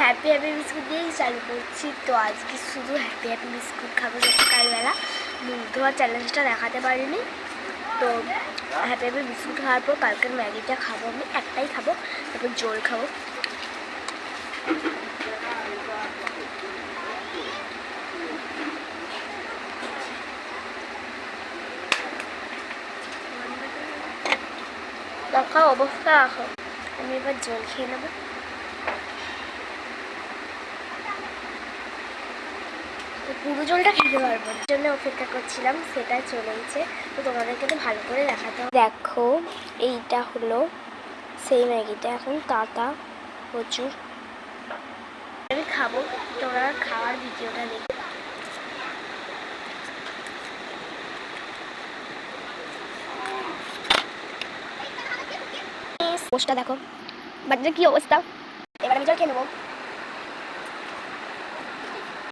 Happy happy biscuit দিয়েই চালু করছি। তো আজকে শুধু হ্যাপি হ্যাপি বিস্কুট খাবো সকালবেলা, মুখ ধোয়া চ্যালেঞ্জটা দেখাতে পারিনি। তো হ্যাপি হ্যাপি বিস্কুট খাওয়ার পর কালকের ম্যাগিটা খাবো, আমি একটাই খাবো, তারপর জল খাবো। দেখা অবস্থা রাখো, আমি এবার জল খেয়ে নেবো। পুরো জলটা খেতে পারবো, জন্য অপেক্ষা করছিলাম, সেটা চলেছে। তো তোমাদেরকে তো ভালো করে দেখাতে হবে। দেখো এইটা হলো সেই ম্যাগিটা, এখন তাতা প্রচুর। আমি খাবো, তোমরা খাওয়ার ভিডিওটা দেখো। পোস্টটা দেখো, বাচ্চাদের কি অবস্থা। এবার আমি জল খেয়ে নেবো।